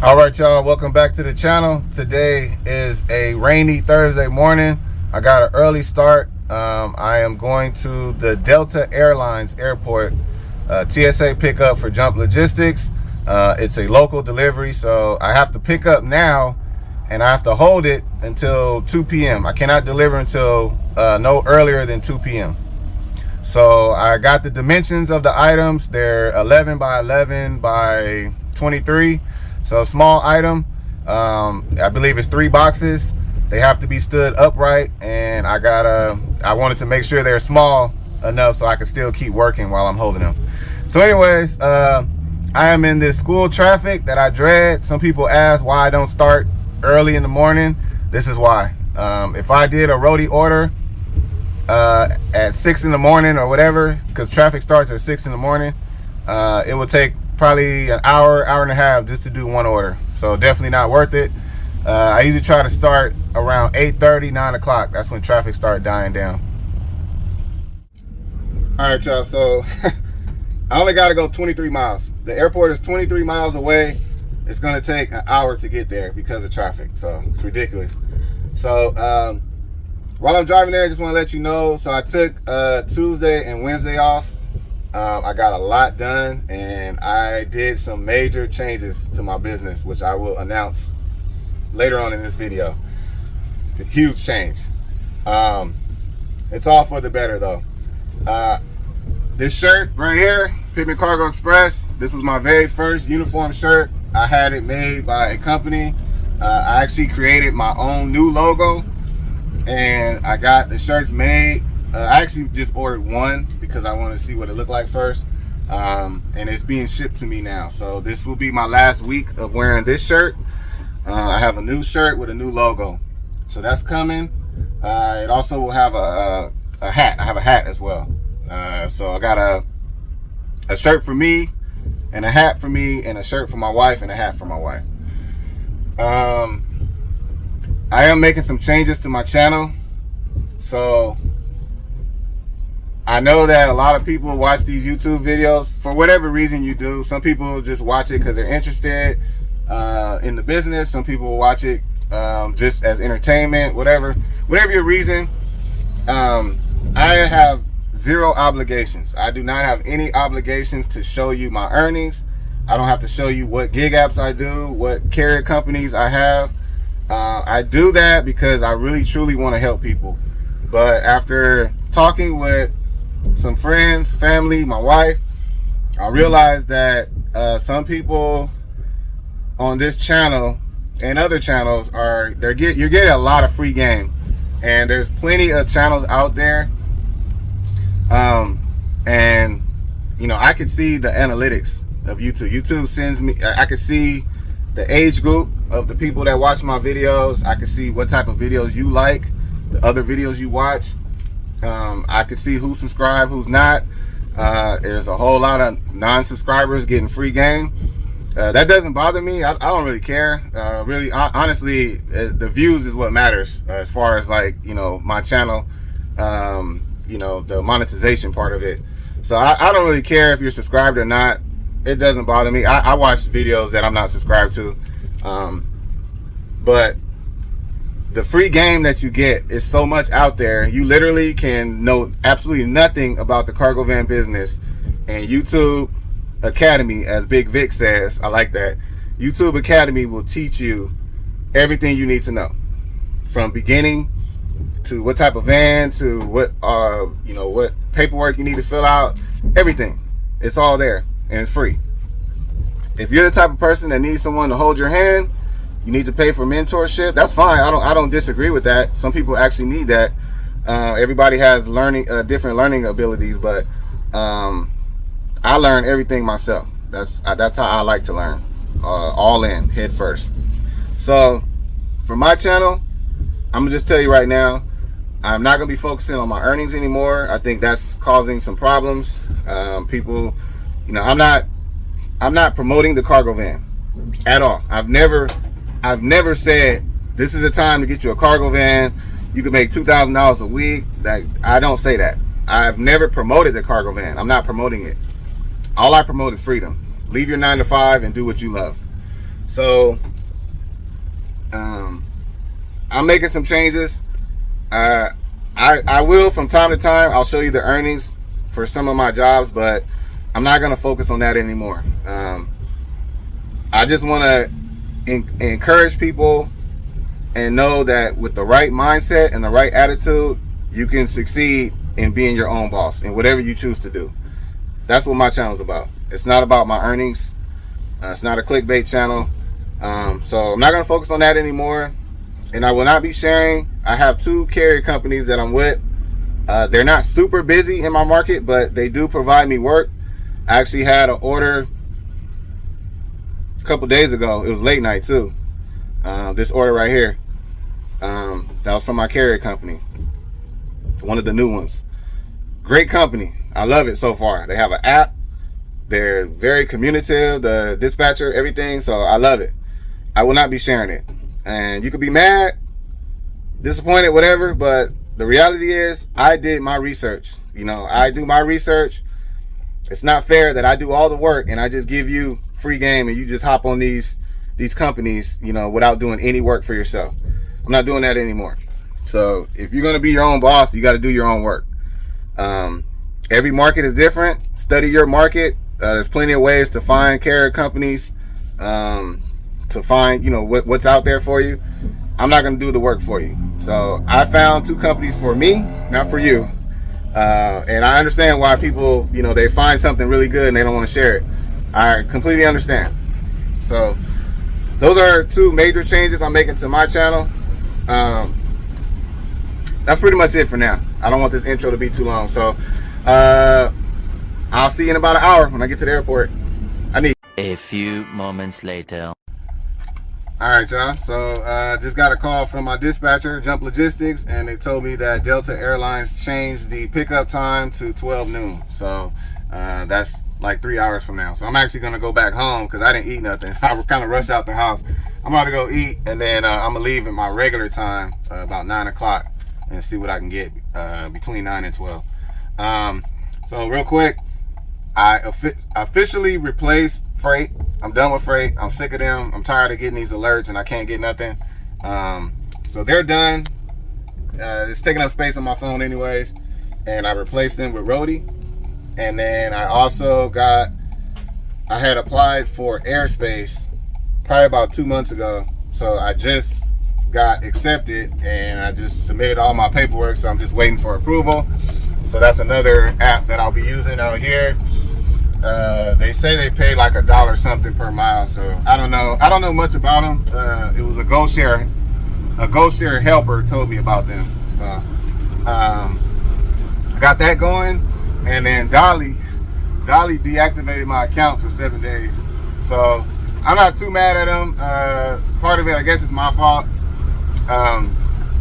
All right, y'all, welcome back to the channel. Today is a rainy Thursday morning. I got an early start. I am going to the Delta Airlines airport, TSA pickup for Jump Logistics. It's a local delivery, so I have to pick up now and I have to hold it until 2 p.m. I cannot deliver until no earlier than 2 p.m. So I got the dimensions of the items. They're 11 by 11 by 23. So small item. I believe it's 3 boxes. They have to be stood upright, and I wanted to make sure they're small enough so I can still keep working while I'm holding them. So anyways, I am in this school traffic that I dread. Some people ask why I don't start early in the morning. This is why. If I did a roadie order at 6 in the morning or whatever, because traffic starts at 6 in the morning, it would take probably an hour and a half just to do one order. So definitely not worth it. I usually try to start around 8:30, 9 o'clock. That's when traffic starts dying down. All right, y'all, so I only got to go 23 miles. The airport is 23 miles away. It's going to take an hour to get there because of traffic. So it's ridiculous. So while I'm driving there, I just want to let you know. So I took Tuesday and Wednesday off. I got a lot done, and I did some major changes to my business, which I will announce later on in this video. A huge change. It's all for the better though. This shirt right here, Pittman Cargo Express, this was my very first uniform shirt. I had it made by a company. I actually created my own new logo, and I got the shirts made. I actually just ordered one because I want to see what it looked like first, and it's being shipped to me now. So this will be my last week of wearing this shirt. I have a new shirt with a new logo, so that's coming. It also will have a hat. I have a hat as well. So I got a shirt for me, and a hat for me, and a shirt for my wife, and a hat for my wife. I am making some changes to my channel. So I know that a lot of people watch these YouTube videos for whatever reason you do. Some people just watch it because they're interested in the business. Some people watch it just as entertainment, whatever your reason. I have zero obligations. I do not have any obligations to show you my earnings. I don't have to show you what gig apps I do, what carrier companies I have. I do that because I really truly want to help people. But after talking with some friends, family, my wife, I realized that some people on this channel and other channels you're getting a lot of free game, and there's plenty of channels out there. And you know, I could see the analytics of YouTube. YouTube sends me, I could see the age group of the people that watch my videos. I could see what type of videos you like, the other videos you watch. I can see who's subscribed, who's not. There's a whole lot of non-subscribers getting free game. That doesn't bother me. I don't really care. Really, honestly, the views is what matters as far as, like, you know, my channel, you know, the monetization part of it. So I don't really care if you're subscribed or not. It doesn't bother me. I watch videos that I'm not subscribed to. But the free game that you get is so much out there. You literally can know absolutely nothing about the cargo van business, and YouTube Academy, as Bigg Vic says, I like that. YouTube Academy will teach you everything you need to know, from beginning to what type of van, to what you know, what paperwork you need to fill out. Everything, it's all there, and it's free. If you're the type of person that needs someone to hold your hand, you need to pay for mentorship. That's fine. I don't disagree with that. Some people actually need that. Everybody has different learning abilities, but I learn everything myself. That's how I like to learn, all in, head first. So for my channel, I'm gonna just tell you right now, I'm not gonna be focusing on my earnings anymore. I think that's causing some problems. People, you know, I'm not promoting the cargo van at all. I've never said this is the time to get you a cargo van. You can make $2,000 a week. I don't say that. I've never promoted the cargo van. I'm not promoting it. All I promote is freedom. Leave your 9 to 5 and do what you love. So I'm making some changes. I will from time to time. I'll show you the earnings for some of my jobs, but I'm not going to focus on that anymore. I just want to encourage people and know that with the right mindset and the right attitude, you can succeed in being your own boss in whatever you choose to do. That's what my channel is about. It's not about my earnings. It's not a clickbait channel. So I'm not going to focus on that anymore. And I will not be sharing. I have 2 carrier companies that I'm with. They're not super busy in my market, but they do provide me work. I actually had an order a couple days ago. It was late night too. This order right here, that was from my carrier company, one of the new ones. Great company. I love it so far. They have an app. They're very communicative, the dispatcher, everything. So I love it. I will not be sharing it. And you could be mad, disappointed, whatever, but the reality is I did my research. You know, I do my research. It's not fair that I do all the work and I just give you free game and you just hop on these companies, you know, without doing any work for yourself. I'm not doing that anymore. So if you're going to be your own boss, you got to do your own work. Every market is different. Study your market. There's plenty of ways to find carrier companies, to find, you know, what's out there for you. I'm not going to do the work for you. So I found 2 companies for me, not for you. And I understand why people, you know, they find something really good and they don't want to share it. I completely understand. So those are 2 major changes I'm making to my channel. That's pretty much it for now. I don't want this intro to be too long. So I'll see you in about an hour when I get to the airport. A few moments later. All right, y'all. So just got a call from my dispatcher, Jump Logistics, and they told me that Delta Airlines changed the pickup time to 12 noon. So that's like 3 hours from now. So I'm actually going to go back home because I didn't eat nothing. I kind of rushed out the house. I'm about to go eat, and then I'm going to leave at my regular time, about 9 o'clock, and see what I can get between 9 and 12. So real quick, I officially replaced Freight. I'm done with Freight. I'm sick of them. I'm tired of getting these alerts and I can't get nothing. So they're done. It's taking up space on my phone anyways. And I replaced them with Roadie. And then I also I had applied for airspace probably about 2 months ago. So I just got accepted and I just submitted all my paperwork. So I'm just waiting for approval. So that's another app that I'll be using out here. They say they pay like $1 something per mile, so I don't know much about them. It was a GoShare helper told me about them. So I got that going, and then Dolly deactivated my account for 7 days. So I'm not too mad at them. Part of it, I guess, is my fault.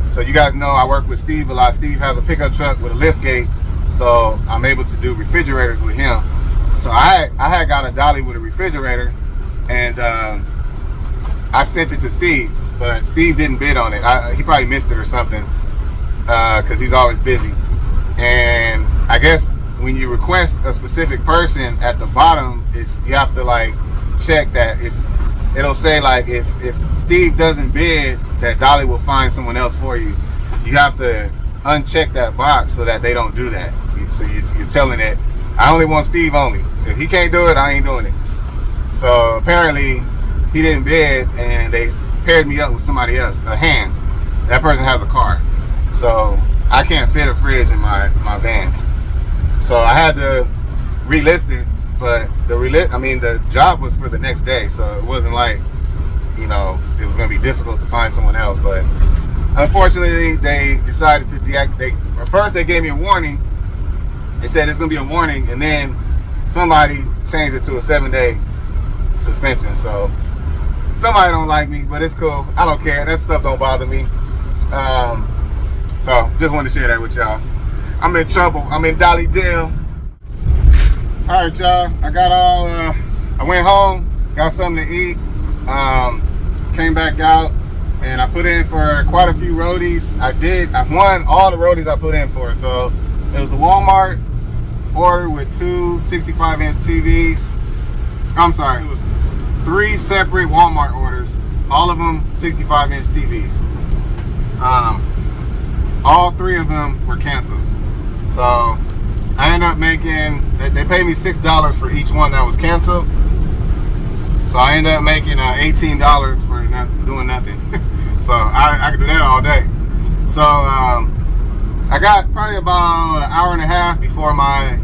So you guys know I work with Steve a lot. Steve has a pickup truck with a lift gate, so I'm able to do refrigerators with him. So I had got a Dolly with a refrigerator, and I sent it to Steve, but Steve didn't bid on it. He probably missed it or something, because he's always busy. And I guess when you request a specific person, at the bottom, you have to like check that if it'll say like if Steve doesn't bid, that Dolly will find someone else for you. You have to uncheck that box so that they don't do that. So you're telling it, I only want Steve only. If he can't do it, I ain't doing it. So apparently he didn't bid, and they paired me up with somebody else, Hans. That person has a car, so I can't fit a fridge in my van. So I had to relist it, but the job was for the next day, so it wasn't like, you know, it was going to be difficult to find someone else. But unfortunately, they decided to deactivate. First, they gave me a warning. They said it's going to be a warning, and then somebody changed it to a 7-day suspension. So somebody don't like me, but it's cool. I don't care. That stuff don't bother me. So just wanted to share that with y'all. I'm in trouble. I'm in Dolly jail. All right, y'all. I went home, got something to eat, came back out, and I put in for quite a few roadies. I won all the roadies I put in for. So it was a Walmart order with two 65-inch TVs. I'm sorry, it 3 separate Walmart orders, all of them 65-inch TVs. All 3 of them were canceled. So I ended up making, they paid me $6 for each one that was canceled. So I ended up making $18 for doing nothing. So I could do that all day. So I got probably about an hour and a half before my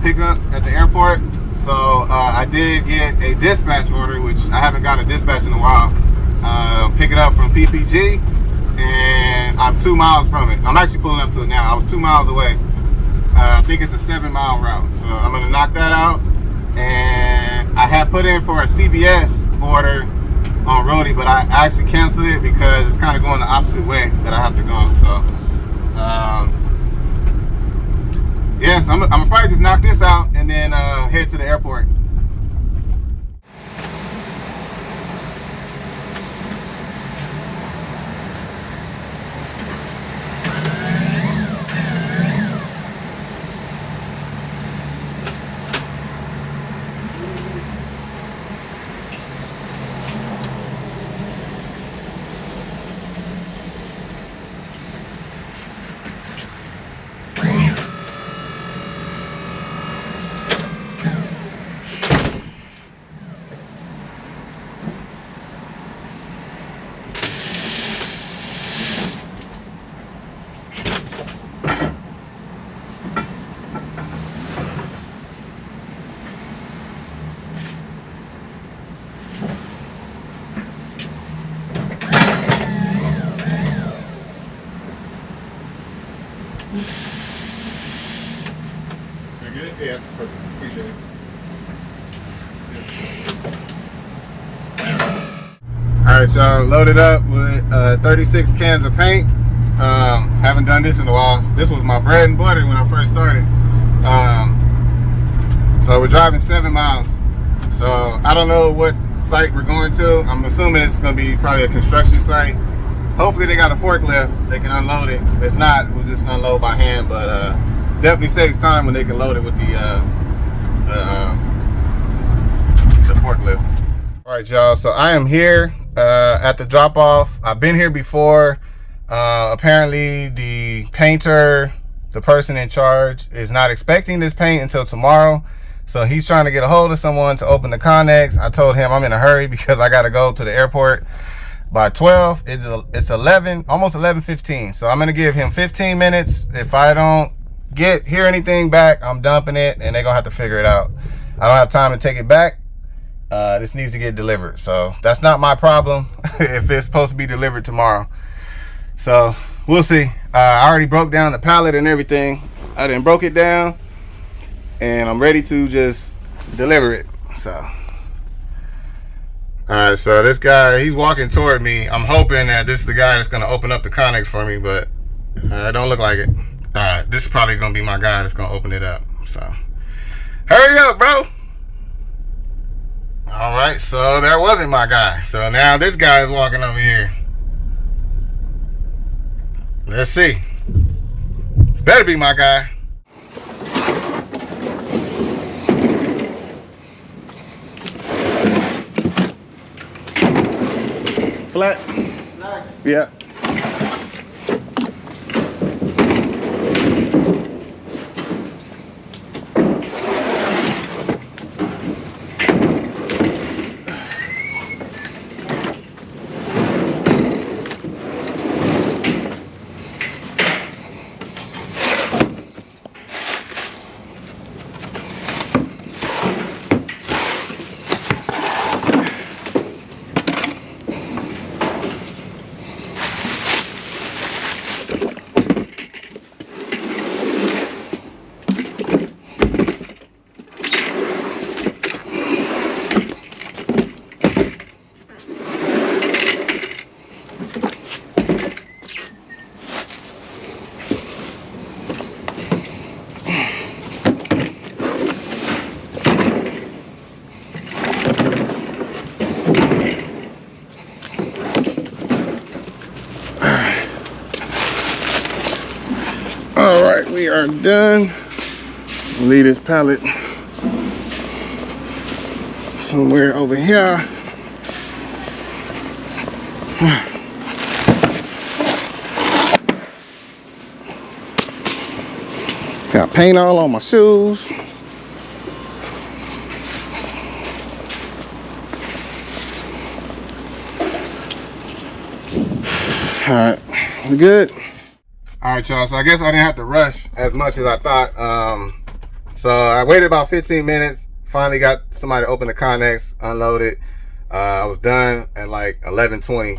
pickup at the airport. So I did get a dispatch order, which I haven't got a dispatch in a while. Pick it up from PPG, and I'm 2 miles from it. I'm actually pulling up to it now. I was 2 miles away. I think it's a 7-mile route. So I'm gonna knock that out. And I had put in for a CVS order on Roadie, but I actually canceled it because it's kind of going the opposite way that I have to go. So yeah, so I'm gonna probably just knock this out and then head to the airport. You're good? Yeah, that's perfect. Appreciate it. Alright, y'all, loaded up with 36 cans of paint. Haven't done this in a while. This was my bread and butter when I first started. So we're driving 7 miles. So I don't know what site we're going to. I'm assuming it's going to be probably a construction site. Hopefully they got a forklift. They can unload it. If not, we'll just unload by hand. But definitely saves time when they can load it with the forklift. All right, y'all. So I am here at the drop-off. I've been here before. Apparently, the painter, the person in charge, is not expecting this paint until tomorrow. So he's trying to get a hold of someone to open the Connex. I told him I'm in a hurry because I got to go to the airport by 12. It's 11, almost 11:15. So I'm gonna give him 15 minutes. If I don't hear anything back, I'm dumping it, and they're gonna have to figure it out. I don't have time to take it back. This needs to get delivered. So that's not my problem if it's supposed to be delivered tomorrow. So we'll see. I already broke down the pallet and everything. I done broke it down, and I'm ready to just deliver it. So. Alright, so this guy, he's walking toward me. I'm hoping that this is the guy that's going to open up the Connex for me, but it don't look like it. Alright, this is probably going to be my guy that's going to open it up. So, hurry up, bro. Alright, so that wasn't my guy. So now this guy is walking over here. Let's see. This better be my guy. Flat? Yeah. All right, we are done. Leave this pallet somewhere over here. Got paint all on my shoes. All right, we good? All right, y'all. So I guess I didn't have to rush as much as I thought. So I waited about 15 minutes. Finally got somebody to open the Connex, unload it. I was done at like 11:20.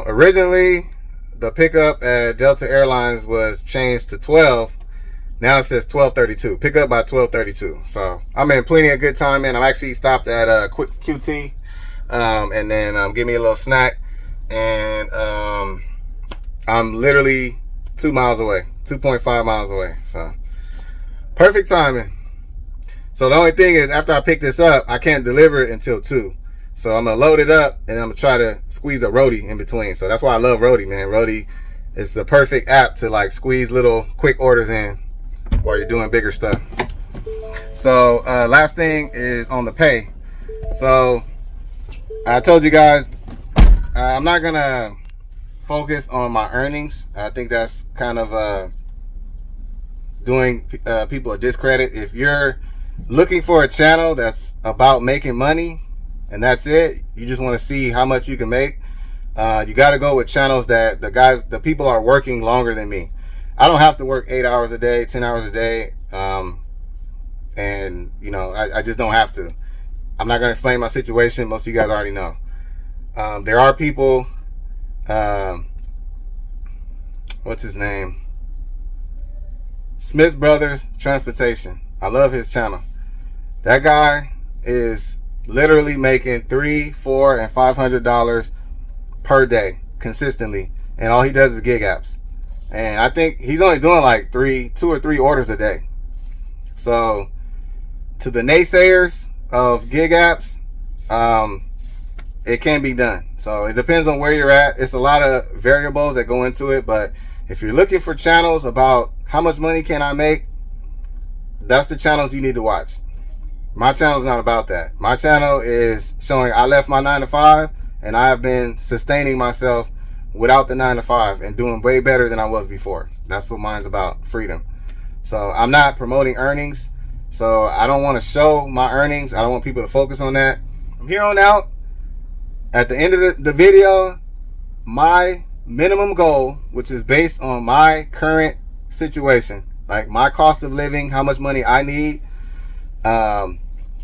Originally, the pickup at Delta Airlines was changed to 12. Now it says 12:32. Pick up by 12:32. So I'm in plenty of good time, man. I'm actually stopped at a quick QT, and then give me a little snack, and I'm literally 2 miles away, 2.5 miles away. So perfect timing. So the only thing is, after I pick this up, I can't deliver it until 2. So I'm gonna load it up, and I'm gonna try to squeeze a Roadie in between. So that's why I love Roadie, man. Roadie is the perfect app to like squeeze little quick orders in while you're doing bigger stuff. So last thing is on the pay. So I told you guys I'm not gonna focus on my earnings. I think that's kind of doing people a discredit. If you're looking for a channel that's about making money and that's it, you just want to see how much you can make, you got to go with channels that the people are working longer than me. I don't have to work 8 hours a day, 10 hours a day, and you know, I just don't have to. I'm not going to explain my situation. Most of you guys already know. There are people, what's his name, Smith Brothers Transportation. I love his channel. That guy is literally making $300, $400, and $500 per day consistently, and all he does is gig apps. And I think he's only doing like 2 or 3 orders a day. So to the naysayers of gig apps, it can be done. So it depends on where you're at. It's a lot of variables that go into it, but if you're looking for channels about how much money can I make, that's the channels you need to watch. My channel is not about that. My channel is showing I left my 9 to 5 and I have been sustaining myself without the 9 to 5 and doing way better than I was before. That's what mine's about, freedom. So I'm not promoting earnings. So I don't want to show my earnings. I don't want people to focus on that. From here on out, at the end of the video, my minimum goal, which is based on my current situation, like my cost of living, how much money I need,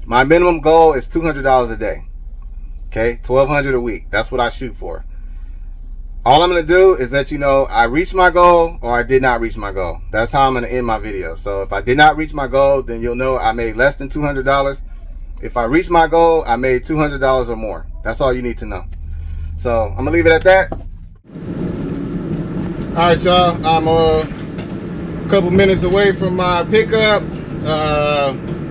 my minimum goal is $200 a day. Okay, $1,200 a week. That's what I shoot for. All I'm going to do is let you know I reached my goal or I did not reach my goal. That's how I'm going to end my video. So if I did not reach my goal, then you'll know I made less than $200. If I reached my goal, I made $200 or more. That's all you need to know. So I'm going to leave it at that. All right, y'all. I'm a couple minutes away from my pickup.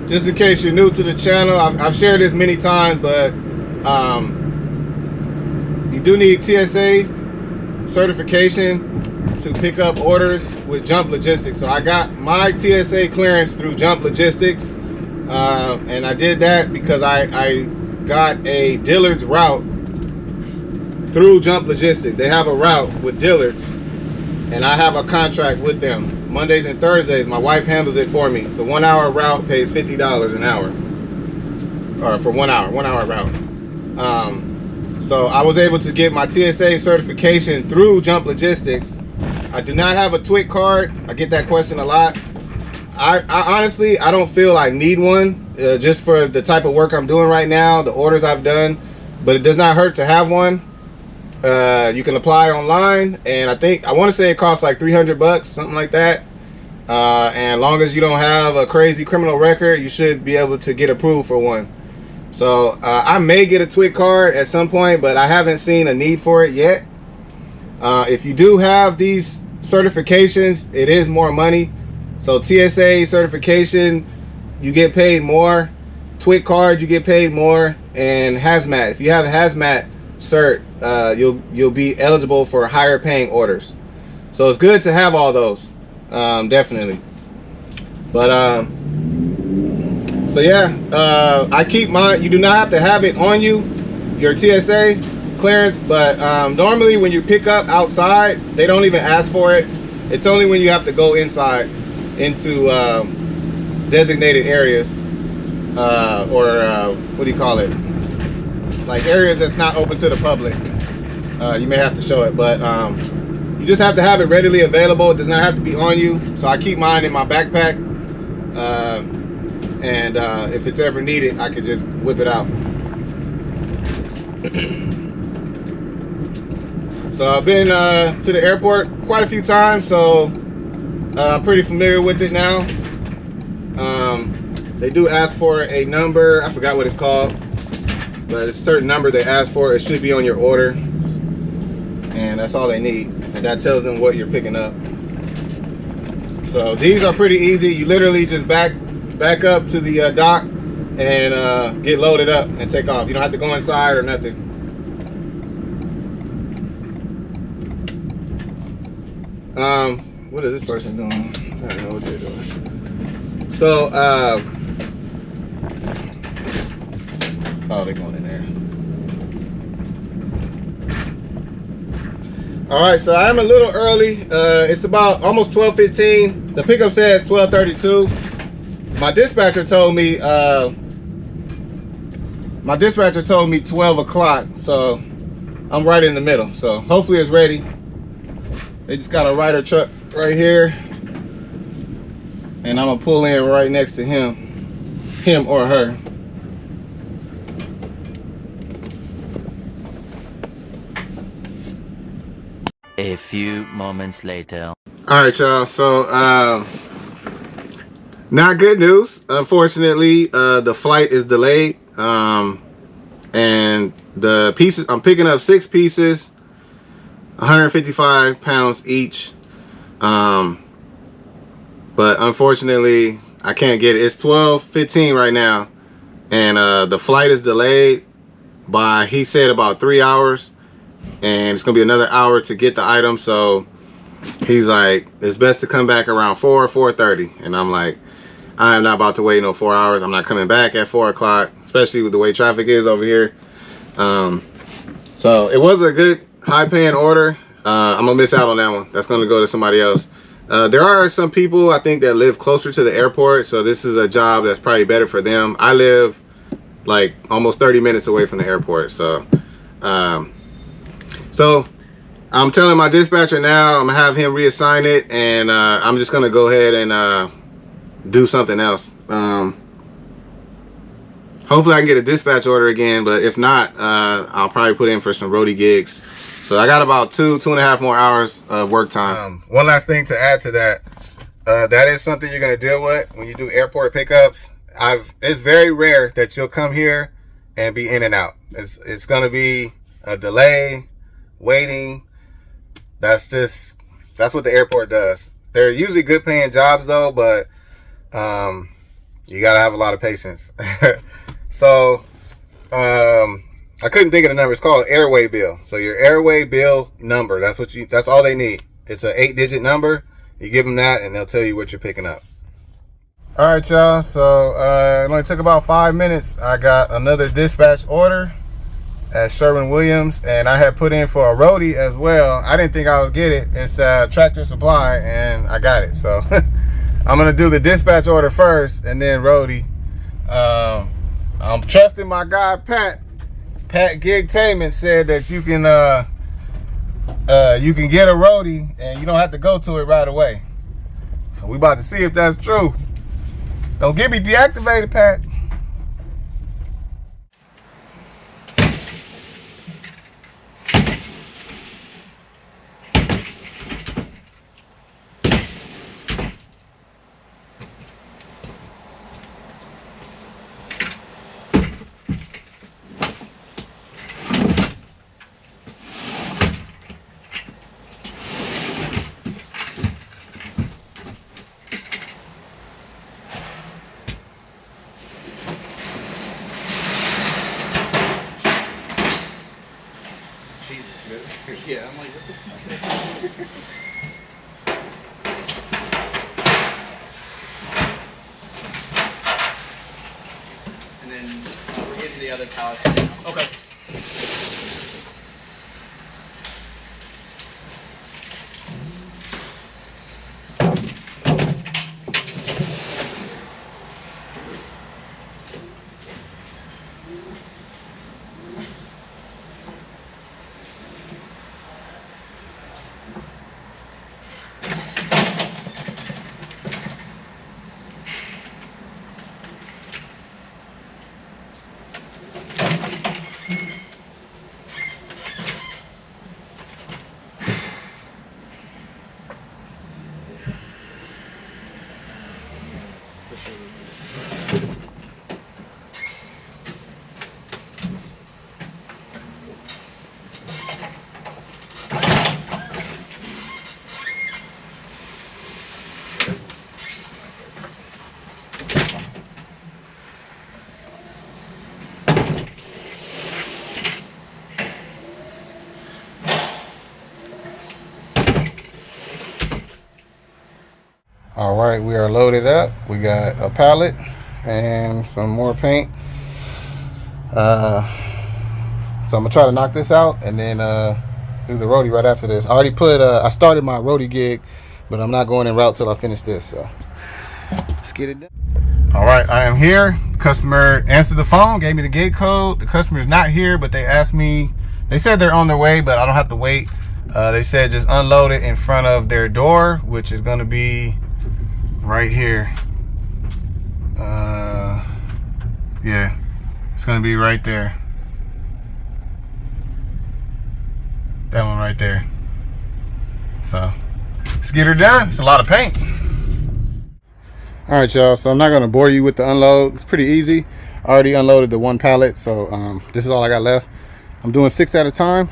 Just in case you're new to the channel, I've shared this many times, but you do need TSA certification to pick up orders with Jump Logistics. So I got my TSA clearance through Jump Logistics, and I did that because I got a Dillard's route through Jump Logistics. They have a route with Dillard's, and I have a contract with them. Mondays and Thursdays, my wife handles it for me. So 1 hour route pays $50 an hour, or for 1 hour route. So I was able to get my TSA certification through Jump Logistics. I do not have a TWIC card. I get that question a lot. I honestly, I don't feel I need one, just for the type of work I'm doing right now, the orders I've done, but it does not hurt to have one. You can apply online, and I want to say it costs like $300, something like that. And as long as you don't have a crazy criminal record, you should be able to get approved for one. So I may get a TWIC card at some point, but I haven't seen a need for it yet. If you do have these certifications, it is more money. So TSA certification, you get paid more. TWIC card, you get paid more. And hazmat, if you have a hazmat cert, you'll be eligible for higher paying orders. So it's good to have all those, definitely. But So yeah, I keep mine. You do not have to have it on you, your TSA clearance, but normally when you pick up outside, they don't even ask for it. It's only when you have to go inside into designated areas, or what do you call it? Like areas that's not open to the public. You may have to show it, but you just have to have it readily available. It does not have to be on you. So I keep mine in my backpack, and if it's ever needed, I could just whip it out. So I've been to the airport quite a few times, so I'm pretty familiar with it now. They do ask for a number. I forgot what it's called, but it's a certain number they ask for. It should be on your order, and that's all they need, and that tells them what you're picking up. So these are pretty easy. You literally just back up to the dock and get loaded up and take off. You don't have to go inside or nothing. What is this person doing? I don't know what they're doing. So oh, they're going in there. All right, so I'm a little early. It's about almost 12:15. The pickup says 12:32. My dispatcher told me 12 o'clock, so I'm right in the middle. So hopefully it's ready. They just got a Ryder truck right here, and I'm gonna pull in right next to him or her. A few moments later. All right, y'all. So, not good news. Unfortunately, the flight is delayed. And the pieces, I'm picking up 6 pieces, 155 pounds each. But unfortunately, I can't get it. It's 12:15 right now, and the flight is delayed by, he said, about 3 hours. And it's gonna be another hour to get the item, so he's like, it's best to come back around 4:30. And I'm like, I am not about to wait no 4 hours. I'm not coming back at 4 o'clock, especially with the way traffic is over here. So it was a good high-paying order. I'm gonna miss out on that one. That's gonna go to somebody else. There are some people, I think, that live closer to the airport, so this is a job that's probably better for them. I live like almost 30 minutes away from the airport, so I'm telling my dispatcher now, I'm gonna have him reassign it, and I'm just gonna go ahead and do something else. Hopefully I can get a dispatch order again, but if not, I'll probably put in for some roadie gigs. So I got about 2.5 more hours of work time. One last thing to add to that, that is something you're gonna deal with when you do airport pickups. It's very rare that you'll come here and be in and out. It's gonna be a delay, waiting. That's what the airport does. They're usually good paying jobs though, but you gotta have a lot of patience. So I couldn't think of the number. It's called an airway bill. So your airway bill number, that's all they need. It's an 8-digit number. You give them that and they'll tell you what you're picking up. All right, y'all, so it only took about 5 minutes. I got another dispatch order at Sherwin-Williams, and I had put in for a roadie as well. I didn't think I would get it. It's Tractor Supply, and I got it. So I'm gonna do the dispatch order first and then roadie. I'm trusting my guy Pat Gigtainment said that you can get a roadie and you don't have to go to it right away. So we about to see if that's true. Don't get me deactivated, Pat. Yeah, I'm like, what the fuck? the other pallets right now. Okay. All right, we are loaded up. We got a pallet and some more paint. So I'm gonna try to knock this out and then do the roadie right after this. I already put I started my roadie gig, but I'm not going in route till I finish this. So let's get it done. All right, I am here. Customer answered the phone, gave me the gate code. The customer is not here, but they asked me. They said they're on their way, but I don't have to wait. They said just unload it in front of their door, which is gonna be right here. Yeah, it's gonna be right there. That one right there. So let's get her done. It's a lot of paint. All right, y'all, so I'm not gonna bore you with the unload. It's pretty easy. I already unloaded the one pallet, so this is all I got left. I'm doing 6 at a time,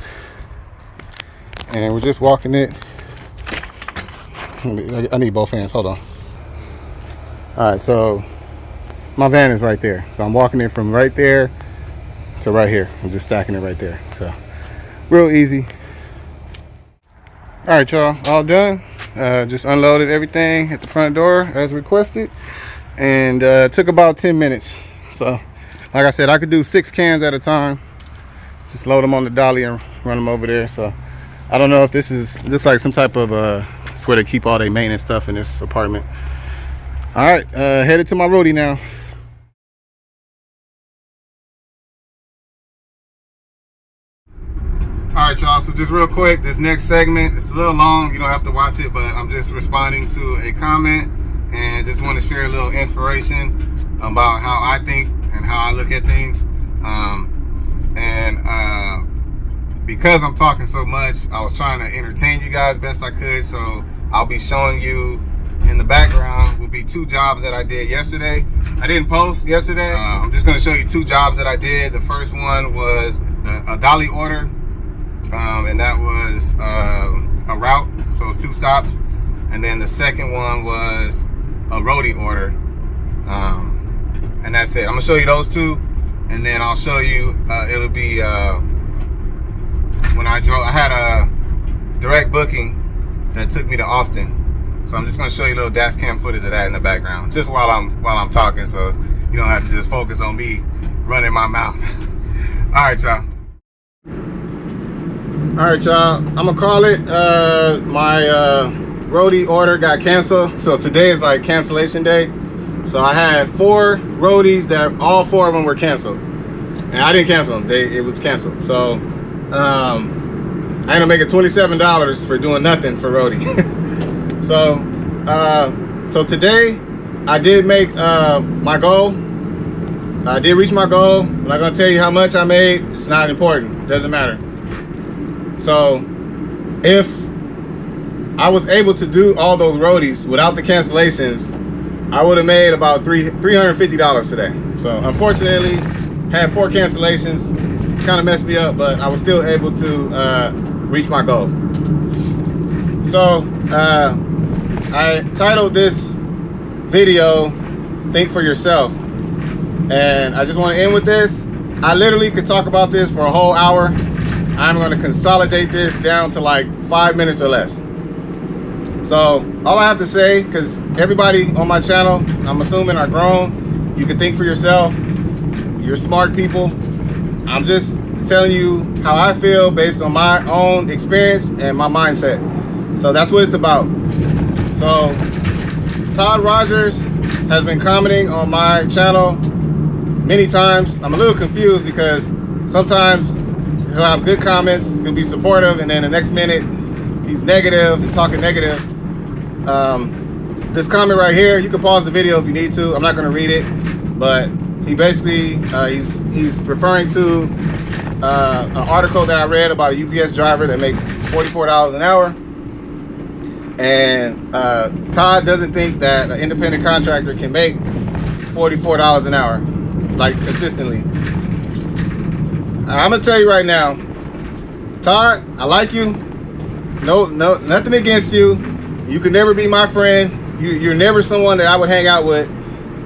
and we're just walking it. I need both hands, hold on. All right, so my van is right there. So I'm walking it from right there to right here. I'm just stacking it right there. So real easy. All right, y'all, all done. Just unloaded everything at the front door as requested, and took about 10 minutes. So like I said, I could do 6 cans at a time. Just load them on the dolly and run them over there. So I don't know if this is, looks like some type of it's where they keep all their maintenance stuff in this apartment. All right, headed to my roadie now. All right, y'all, so just real quick, this next segment, it's a little long, you don't have to watch it, but I'm just responding to a comment and just want to share a little inspiration about how I think and how I look at things. Because I'm talking so much, I was trying to entertain you guys best I could, so I'll be showing you in the background will be 2 jobs that I did yesterday. I didn't post yesterday. I'm just gonna show you 2 jobs that I did. The first one was a Dolly order. And that was a route, so it's 2 stops. And then the second one was a roadie order, and that's it. I'm gonna show you those 2, and then I'll show you. It'll be when I drove. I had a direct booking that took me to Austin, so I'm just gonna show you a little dash cam footage of that in the background, just while I'm talking, so you don't have to just focus on me running my mouth. All right, y'all. All right, y'all, I'm gonna call it. My roadie order got canceled, so today is like cancellation day. So I had 4 roadies that all 4 of them were canceled, and I didn't cancel them. It was canceled. So I ended up making $27 for doing nothing for roadie. So today I did make my goal. I did reach my goal. I'm not gonna tell you how much I made. It's not important. Doesn't matter. So if I was able to do all those roadies without the cancellations, I would have made about $350 today. So unfortunately, had 4 cancellations, kind of messed me up, but I was still able to reach my goal. So I titled this video, Think for Yourself. And I just want to end with this. I literally could talk about this for a whole hour. I'm going to consolidate this down to like 5 minutes or less. So all I have to say, because everybody on my channel, I'm assuming, are grown. You can think for yourself. You're smart people. I'm just telling you how I feel based on my own experience and my mindset. So that's what it's about. So Todd Rogers has been commenting on my channel many times. I'm a little confused because sometimes he'll have good comments, he'll be supportive, and then the next minute he's negative and talking negative. This comment right here, you can pause the video if you need to. I'm not going to read it, but he basically he's referring to an article that I read about a UPS driver that makes $44 an hour, and Todd doesn't think that an independent contractor can make $44 an hour like consistently. I'm gonna tell you right now, Todd, I like you. No, nothing against you. You can never be my friend. You're never someone that I would hang out with.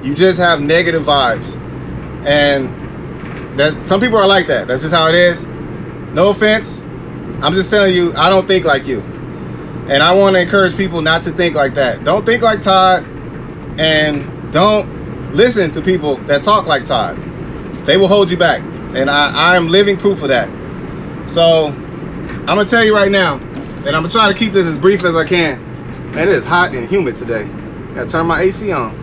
You just have negative vibes, and that some people are like that. That's just how it is. No offense. I'm just telling you, I don't think like you, and I want to encourage people not to think like that. Don't think like Todd, and don't listen to people that talk like Todd. They will hold you back, and I am living proof of that. So I'm gonna tell you right now, and I'm gonna try to keep this as brief as I can. Man, it is hot and humid today. Gotta turn my AC on.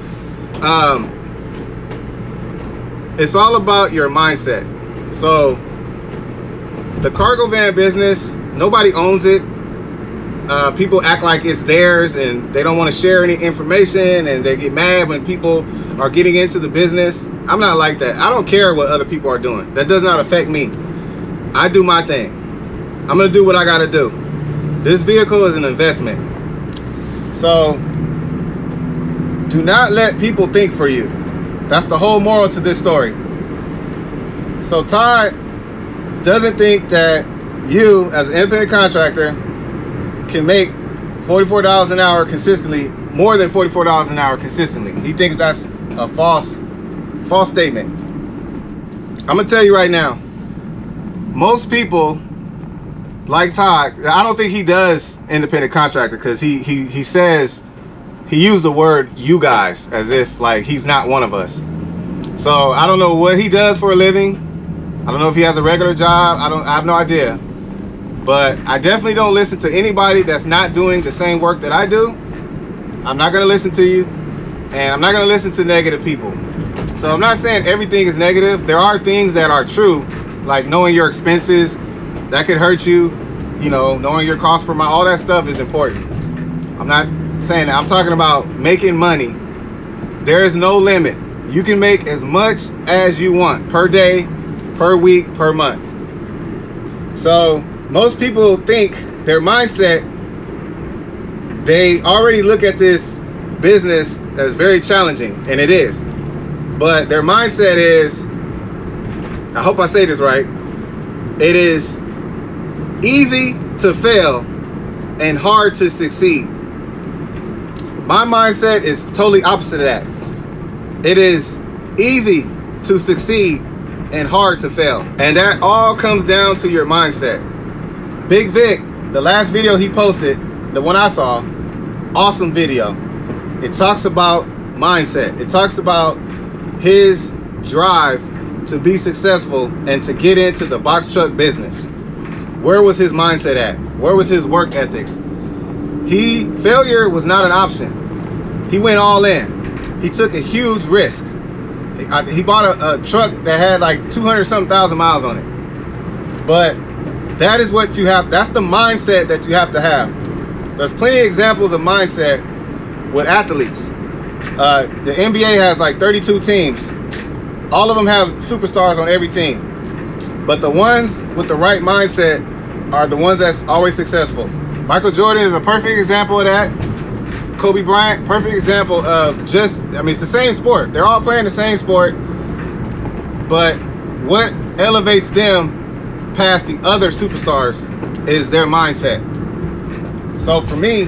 It's all about your mindset. So the cargo van business, nobody owns it. People act like it's theirs and they don't want to share any information, and they get mad when people are getting into the business. I'm not like that. I don't care what other people are doing. That does not affect me. I do my thing. I'm gonna do what I gotta do. This vehicle is an investment. So do not let people think for you. That's the whole moral to this story. So Todd doesn't think that you, as an independent contractor, can make $44 an hour consistently, more than $44 an hour consistently. He thinks that's a false statement. I'm gonna tell you right now, most people like Todd, I don't think he does independent contractor, because he says, he used the word "you guys" as if like he's not one of us. So I don't know what he does for a living. I don't know if he has a regular job. I have no idea. But I definitely don't listen to anybody that's not doing the same work that I do. I'm not gonna listen to you, and I'm not gonna listen to negative people. So I'm not saying everything is negative. There are things that are true, like knowing your expenses. That could hurt you, you know, knowing your cost per mile, all that stuff is important. I'm not saying that. I'm talking about making money. There is no limit. You can make as much as you want per day, per week, per month. So most people think their mindset, they already look at this business as very challenging, and it is. But their mindset is, I hope I say this right, it is easy to fail and hard to succeed. My mindset is totally opposite of that. It is easy to succeed and hard to fail. And that all comes down to your mindset. Bigg Vic, the last video he posted, the one I saw, awesome video. It talks about mindset. It talks about his drive to be successful and to get into the box truck business. Where was his mindset at? Where was his work ethics? Failure was not an option. He went all in. He took a huge risk. He bought a truck that had like 200-something thousand miles on it. But that is what you have. That's the mindset that you have to have. There's plenty of examples of mindset with athletes. The NBA has like 32 teams. All of them have superstars on every team. But the ones with the right mindset are the ones that's always successful. Michael Jordan is a perfect example of that. Kobe Bryant, perfect example of it's the same sport. They're all playing the same sport. But what elevates them past the other superstars is their mindset. So for me,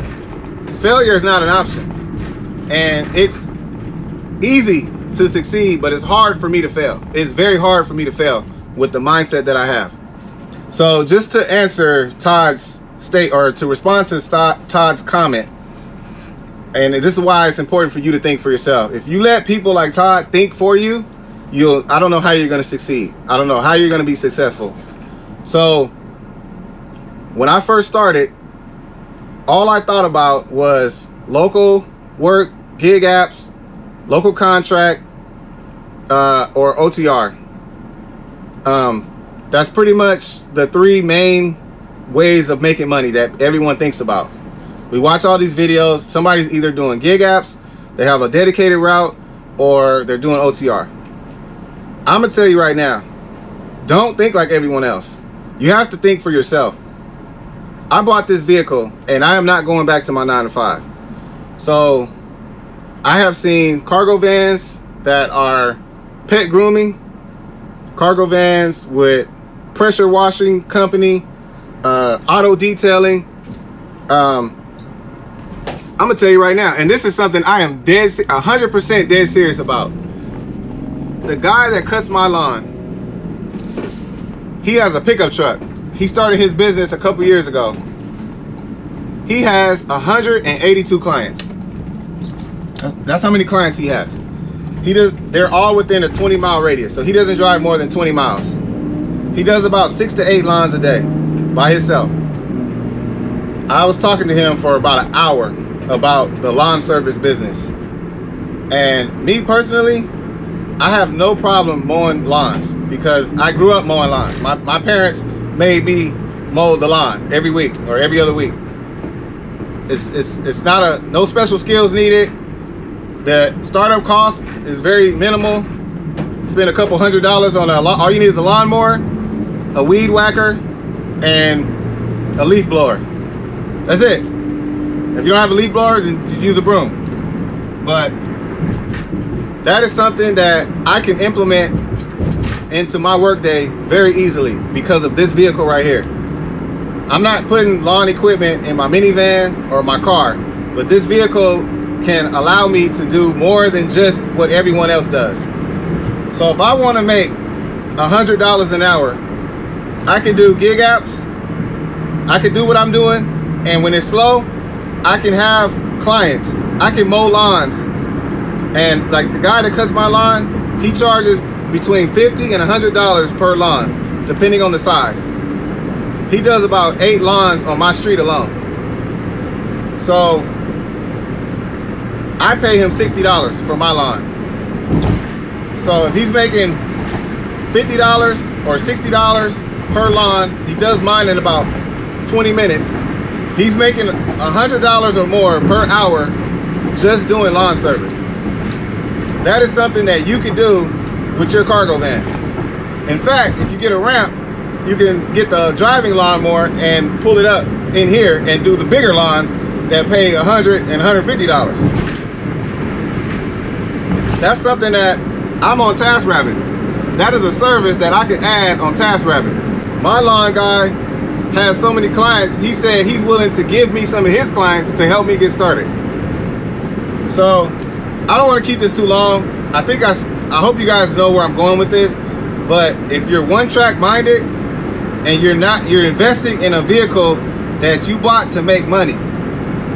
failure is not an option. And it's easy to succeed, but it's hard for me to fail. It's very hard for me to fail with the mindset that I have. So just to answer Todd's to respond to Todd's comment, and this is why it's important for you to think for yourself. If you let people like Todd think for you, I don't know how you're going to succeed. I don't know how you're going to be successful. So when I first started, all I thought about was local work, gig apps, local contract, or OTR. That's pretty much the three main ways of making money that everyone thinks about. We watch all these videos. Somebody's either doing gig apps, they have a dedicated route, or they're doing OTR. I'm gonna tell you right now, don't think like everyone else. You have to think for yourself. I bought this vehicle and I am not going back to my 9 to 5. So I have seen cargo vans that are pet grooming, cargo vans with pressure washing company, auto detailing. I'm gonna tell you right now, and this is something I am 100% dead serious about. The guy that cuts my lawn, he has a pickup truck. He started his business a couple years ago. He has 182 clients. That's how many clients he has. They're all within a 20-mile radius, so he doesn't drive more than 20 miles. He does about 6 to 8 lawns a day by himself. I was talking to him for about an hour about the lawn service business. And me personally, I have no problem mowing lawns because I grew up mowing lawns. My parents made me mow the lawn every week or every other week. It's not no special skills needed. The startup cost is very minimal. Spend a couple $100s on all you need is a lawnmower, a weed whacker, and a leaf blower. That's it. If you don't have a leaf blower, then just use a broom. But that is something that I can implement into my workday very easily because of this vehicle right here. I'm not putting lawn equipment in my minivan or my car, but this vehicle can allow me to do more than just what everyone else does. So if I want to make $100 an hour, I can do gig apps, I can do what I'm doing, and when it's slow, I can have clients. I can mow lawns. And like the guy that cuts my lawn, he charges between $50 and $100 per lawn, depending on the size. He does about 8 lawns on my street alone. So I pay him $60 for my lawn. So if he's making $50 or $60 per lawn, he does mine in about 20 minutes. He's making $100 or more per hour just doing lawn service. That is something that you can do with your cargo van. In fact, if you get a ramp, you can get the driving lawnmower and pull it up in here and do the bigger lawns that pay $100 and $150. That's something that I'm on TaskRabbit. That is a service that I can add on TaskRabbit. My lawn guy has so many clients, he said he's willing to give me some of his clients to help me get started. So I don't want to keep this too long. I hope you guys know where I'm going with this. But if you're one-track minded and you're investing in a vehicle that you bought to make money,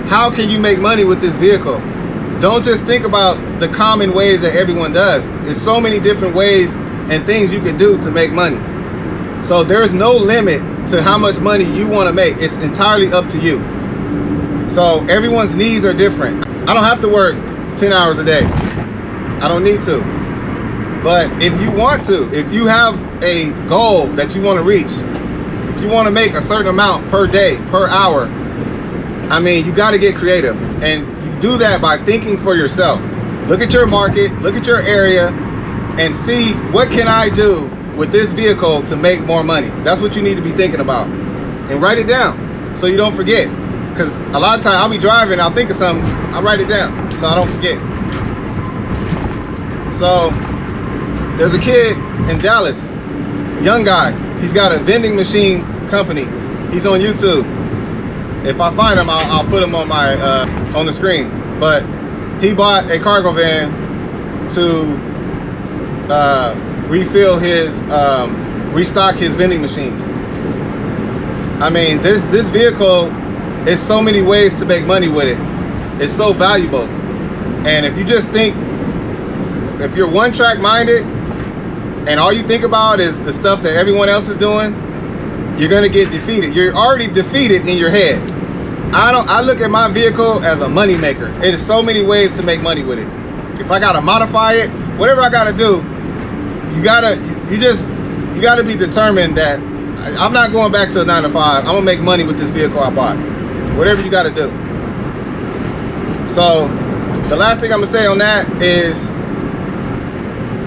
how can you make money with this vehicle? Don't just think about the common ways that everyone does. There's so many different ways and things you can do to make money. So there's no limit to how much money you want to make. It's entirely up to you. So everyone's needs are different. I don't have to work 10 hours a day. I don't need to. But if you want to, if you have a goal that you want to reach, if you want to make a certain amount per day, per hour, I mean, you got to get creative. And you do that by thinking for yourself. Look at your market, look at your area, and see what can I do with this vehicle to make more money. That's what you need to be thinking about. And write it down so you don't forget. Because a lot of times I'll be driving, I'll think of something, I'll write it down so I don't forget. So there's a kid in Dallas, young guy. He's got a vending machine company. He's on YouTube. If I find him, I'll put him on my on the screen. But he bought a cargo van to refill his restock his vending machines. I mean, this vehicle is so many ways to make money with it. It's so valuable. And if you just think, if you're one track minded and all you think about is the stuff that everyone else is doing, you're gonna get defeated. You're already defeated in your head. I look at my vehicle as a money maker. It is so many ways to make money with it. If I gotta modify it, whatever I gotta do, you gotta be determined that I'm not going back to a 9 to 5. I'm gonna make money with this vehicle I bought. Whatever you gotta do. So the last thing I'm gonna say on that is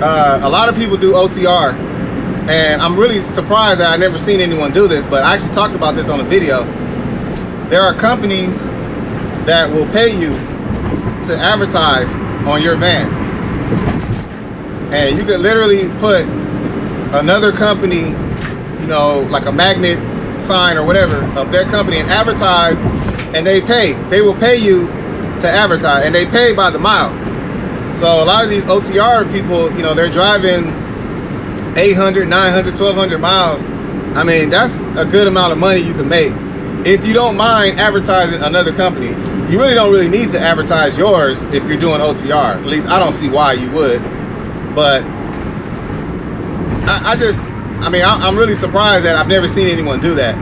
a lot of people do OTR, and I'm really surprised that I never seen anyone do this, but I actually talked about this on a video. There are companies that will pay you to advertise on your van, and you could literally put another company, you know, like a magnet sign or whatever of their company and advertise, and they will pay you to advertise, and they pay by the mile. So a lot of these OTR people, you know, they're driving 800, 900, 1200 miles. I mean, that's a good amount of money you can make if you don't mind advertising another company. You really don't need to advertise yours if you're doing OTR. At least I don't see why you would. But I'm really surprised that I've never seen anyone do that.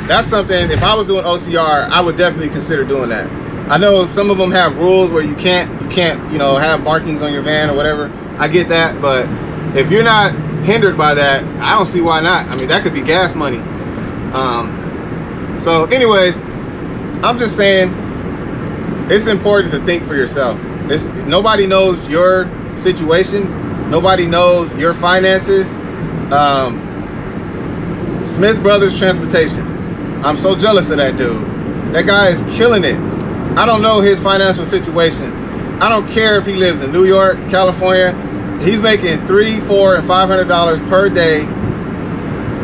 That's something, if I was doing OTR, I would definitely consider doing that. I know some of them have rules where you can't, you know, have markings on your van or whatever. I get that, but if you're not hindered by that, I don't see why not. I mean, that could be gas money. So anyways, I'm just saying it's important to think for yourself. Nobody knows your situation. Nobody knows your finances. Smith Brothers Transportation. I'm so jealous of that dude. That guy is killing it. I don't know his financial situation. I don't care if he lives in New York, California. He's making $300, $400, and $500 per day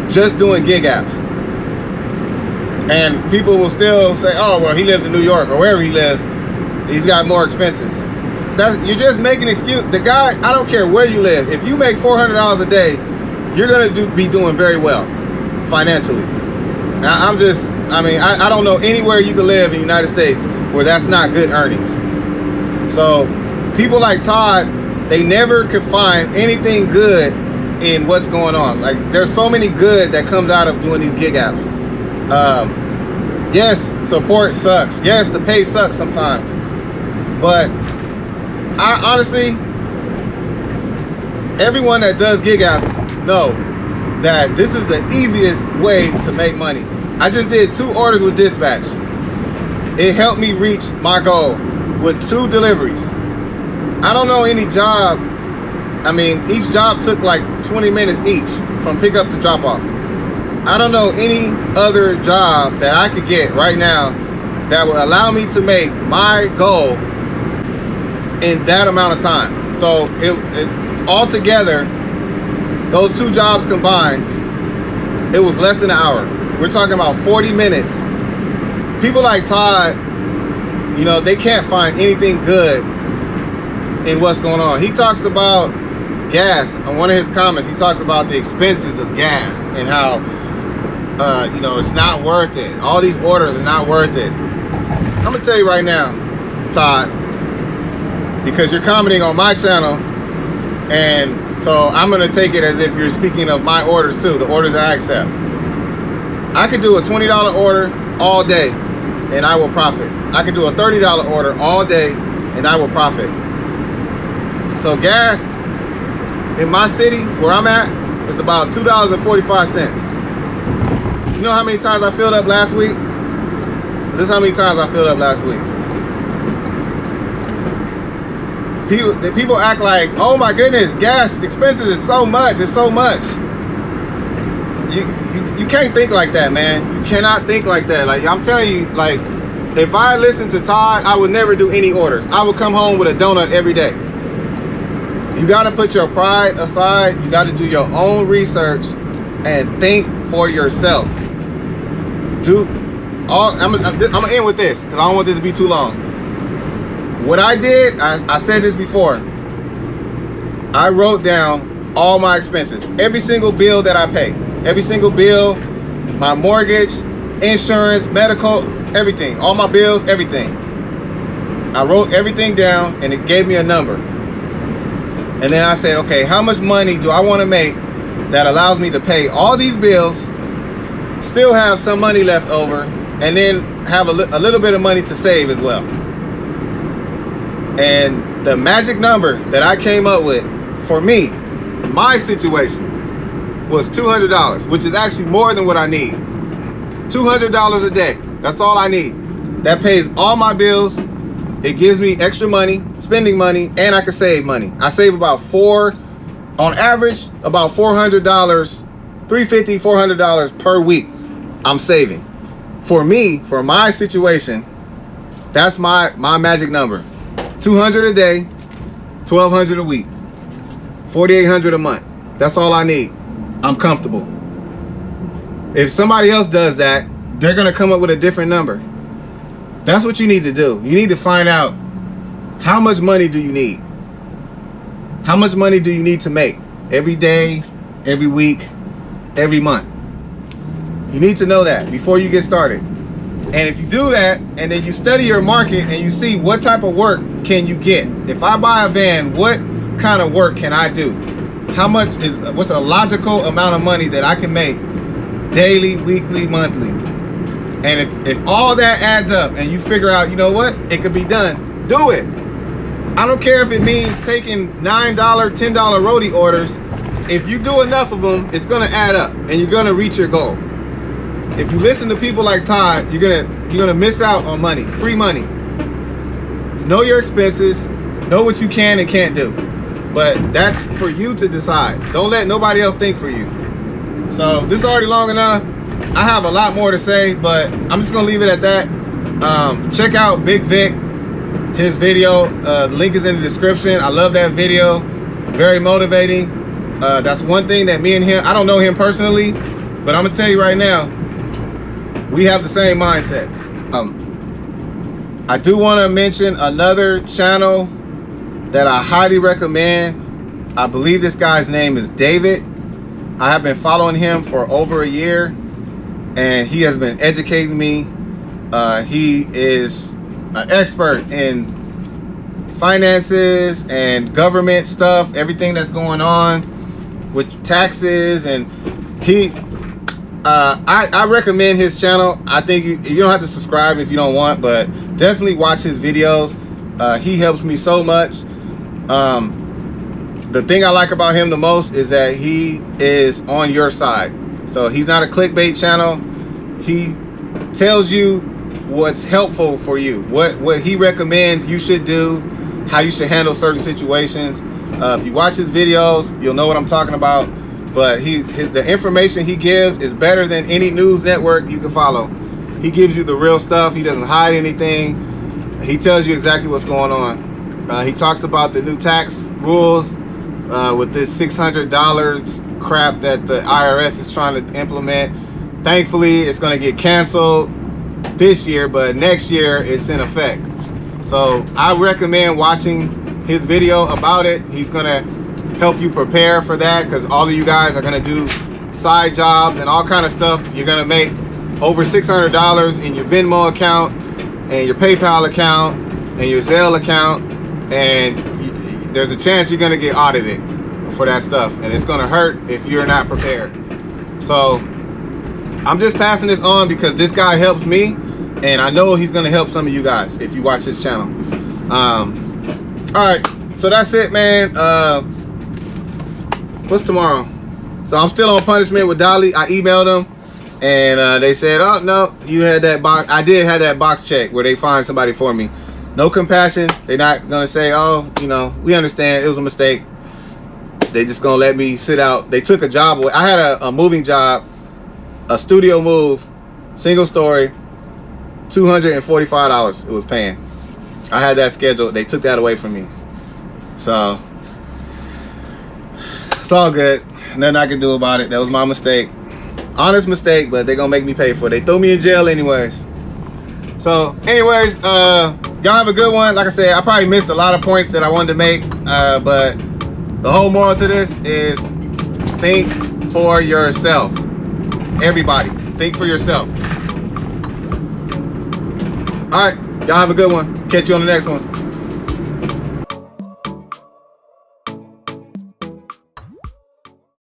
just doing gig apps. And people will still say, oh, well, he lives in New York or wherever he lives. He's got more expenses. You're just making an excuse. The guy, I don't care where you live. If you make $400 a day, you're going to be doing very well financially. Now, I don't know anywhere you can live in the United States where that's not good earnings. So people like Todd, they never could find anything good in what's going on. Like, there's so many good that comes out of doing these gig apps. Yes, support sucks. Yes, the pay sucks sometimes. But I honestly, everyone that does gig apps know that this is the easiest way to make money. I just did 2 orders with dispatch. It helped me reach my goal with 2 deliveries. I don't know any job. I mean, each job took like 20 minutes each from pickup to drop off. I don't know any other job that I could get right now that would allow me to make my goal in that amount of time. So it all together, those 2 jobs combined, it was less than an hour. We're talking about 40 minutes. People like Todd, you know, they can't find anything good in what's going on. He talks about gas. On one of his comments, he talked about the expenses of gas and how you know, it's not worth it. All these orders are not worth it. I'm gonna tell you right now, Todd, because you're commenting on my channel, and so I'm gonna take it as if you're speaking of my orders too, the orders that I accept. I could do a $20 order all day and I will profit. I could do a $30 order all day and I will profit. So gas in my city where I'm at is about $2.45. You know how many times I filled up last week? This is how many times I filled up last week. People act like, oh my goodness, gas expenses is so much. It's so much. You can't think like that, man. You cannot think like that. Like, I'm telling you, like, if I listened to Todd, I would never do any orders. I would come home with a donut every day. You got to put your pride aside. You got to do your own research and think for yourself. I'm gonna end with this because I don't want this to be too long. What I did, I said this before. I wrote down all my expenses, every single bill that I pay, every single bill, my mortgage, insurance, medical, everything, all my bills, everything. I wrote everything down and it gave me a number. And then I said, okay, how much money do I want to make that allows me to pay all these bills, still have some money left over, and then have a little bit of money to save as well. And the magic number that I came up with for me, my situation, was $200, which is actually more than what I need. $200 a day, that's all I need. That pays all my bills. It gives me extra money, spending money, and I can save money. I save about on average, about $400, $350, $400 per week I'm saving. For me, for my situation, that's my magic number. $200 a day, $1,200 a week, $4,800 a month. That's all I need. I'm comfortable. If somebody else does that, they're gonna come up with a different number. That's what you need to do. You need to find out, how much money do you need? How much money do you need to make every day, every week, every month? You need to know that before you get started. And if you do that, and then you study your market and you see what type of work can you get. If I buy a van, what kind of work can I do? What's a logical amount of money that I can make daily, weekly, monthly? And if all that adds up and you figure out, you know what, it could be done, do it. I don't care if it means taking $9, $10 roadie orders. If you do enough of them, it's gonna add up and you're gonna reach your goal. If you listen to people like Todd, you're gonna miss out on money, free money. Know your expenses, know what you can and can't do. But that's for you to decide. Don't let nobody else think for you. So this is already long enough. I have a lot more to say, but I'm just gonna leave it at that. Check out Bigg Vic, his video. The link is in the description. I love that video. Very motivating. That's one thing that me and him, I don't know him personally, but I'm gonna tell you right now, we have the same mindset. I do want to mention another channel that I highly recommend. I believe this guy's name is David. I have been following him for over a year, and he has been educating me. He is an expert in finances and government stuff, everything that's going on with taxes, and I recommend his channel. I think you don't have to subscribe if you don't want, but definitely watch his videos. He helps me so much. The thing I like about him the most is that he is on your side. So he's not a clickbait channel. He tells you what's helpful for you, what he recommends you should do, how you should handle certain situations. If you watch his videos, you'll know what I'm talking about. But the information he gives is better than any news network you can follow. He gives you the real stuff. He doesn't hide anything. He tells you exactly what's going on. He talks about the new tax rules with this $600 crap that the IRS is trying to implement. Thankfully, it's going to get canceled this year, but next year it's in effect. So I recommend watching his video about it. He's going to help you prepare for that, because all of you guys are going to do side jobs and all kind of stuff. You're going to make over $600 in your Venmo account and your PayPal account and your Zelle account, and there's a chance you're going to get audited for that stuff, and it's going to hurt if you're not prepared. So I'm just passing this on because this guy helps me, and I know he's going to help some of you guys if you watch his channel. All right, so that's it, man. What's tomorrow? So I'm still on punishment with Dolly. I emailed them, and they said, oh no, you had that box. I did have that box check where they find somebody for me. No compassion. They're not gonna say, oh, you know, we understand it was a mistake. They just gonna let me sit out. They took a job away. I had a moving job, a studio move, single story, $245 it was paying. I had that scheduled. They took that away from me. So it's all good. Nothing I can do about it. That was my mistake. Honest mistake, but they're gonna make me pay for it. They threw me in jail anyways. So anyways, y'all have a good one. Like I said, I probably missed a lot of points that I wanted to make, but the whole moral to this is think for yourself. Everybody, think for yourself. All right, y'all have a good one. Catch you on the next one.